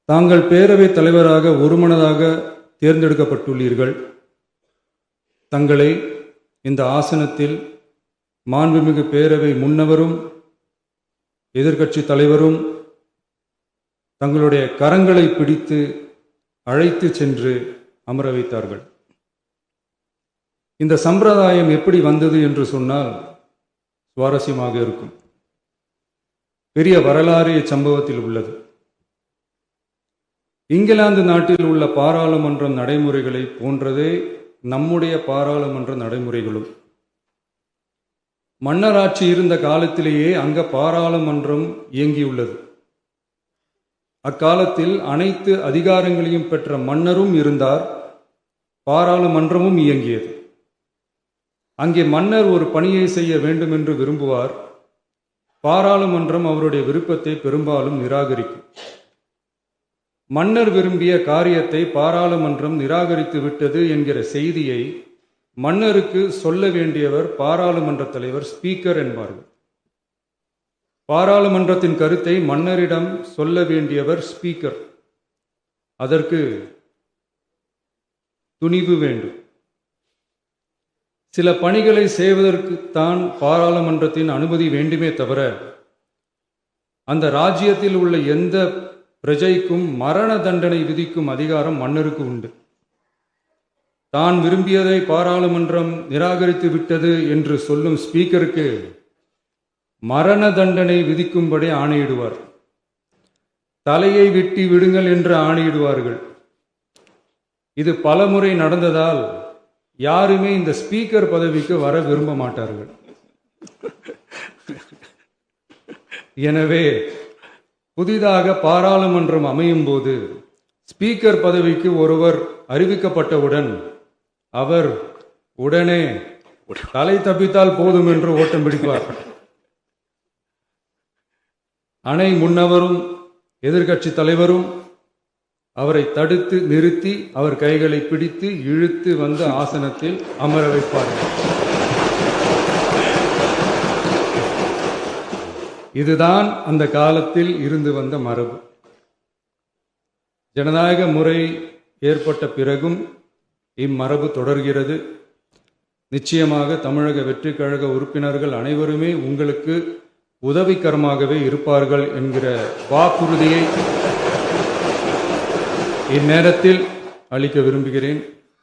தாங்கள் பேரவைத் தலைவராக ஒருமனதாக தேர்ந்தெடுக்கப்பட்டுள்ளீர்கள். தங்களை இந்த ஆசனத்தில் மாண்புமிகு பேரவை முன்னவரும் எதிர்க்கட்சி தலைவரும் தங்களுடைய கரங்களை பிடித்து அழைத்து சென்று அமர வைத்தார்கள். இந்த சம்பிரதாயம் எப்படி வந்தது என்று சொன்னால் சுவாரஸ்யமாக இருக்கும். பெரிய வரலாறு இச்சம்பவத்தில் உள்ளது. இங்கிலாந்து நாட்டில் உள்ள பாராளுமன்ற நடைமுறைகளை போன்றதே நம்முடைய பாராளுமன்ற நடைமுறைகளும். மன்னராட்சி இருந்த காலத்திலேயே அங்க பாராளுமன்றம் இயங்கியுள்ளது. அக்காலத்தில் அனைத்து அதிகாரங்களையும் பெற்ற மன்னரும் இருந்தார், பாராளுமன்றமும் இயங்கியது. அங்கே மன்னர் ஒரு பணியை செய்ய வேண்டும் என்று விரும்புவார். பாராளுமன்றம் அவருடைய விருப்பத்தை பெரும்பாலும் நிராகரிக்கும். மன்னர் விரும்பிய காரியத்தை பாராளுமன்றம் நிராகரித்து விட்டது என்கிற செய்தியை மன்னருக்கு சொல்ல வேண்டியவர் பாராளுமன்ற தலைவர், ஸ்பீக்கர் என்பார்கள். பாராளுமன்றத்தின் கருத்தை மன்னரிடம் சொல்ல வேண்டியவர் ஸ்பீக்கர். அதற்கு துணிவு வேண்டும். சில பணிகளை செய்வதற்குத்தான் பாராளுமன்றத்தின் அனுமதி வேண்டுமே தவிர அந்த ராஜ்யத்தில் உள்ள எந்த பிரஜைக்கும் மரண தண்டனை விதிக்கும் அதிகாரம் மன்னருக்கு உண்டு. தான் விரும்பியதை பாராளுமன்றம் நிராகரித்து விட்டது என்று சொல்லும் ஸ்பீக்கருக்கு மரண தண்டனை விதிக்கும்படி ஆணையிடுவார். தலையை வெட்டி விடுங்கள் என்று ஆணையிடுவார்கள். இது பலமுறை நடந்ததால் யாருமே இந்த ஸ்பீக்கர் பதவிக்கு வர விரும்ப மாட்டார்கள். எனவே புதிதாக பாராளுமன்றம் அமையும் போது ஸ்பீக்கர் பதவிக்கு ஒருவர் அறிவிக்கப்பட்டவுடன் அவர் உடனே தலை தப்பித்தால் போதும் என்று ஓட்டம் பிடிப்பார். அணை முன்னவரும் எதிர்க்கட்சி தலைவரும் அவரை தடுத்து நிறுத்தி அவர் கைகளை பிடித்து இழுத்து வந்த ஆசனத்தில் அமர வைப்பார்கள். இதுதான் அந்த காலத்தில் இருந்து வந்த மரபு. ஜனநாயக முறை ஏற்பட்ட பிறகும் இம்மரபு தொடர்கிறது. நிச்சயமாக தமிழக வெற்றிக் கழக உறுப்பினர்கள் அனைவருமே உங்களுக்கு உதவிகரமாகவே இருப்பார்கள் என்கிற வாக்குறுதியை இந்நேரத்தில் அளிக்க விரும்புகிறேன்.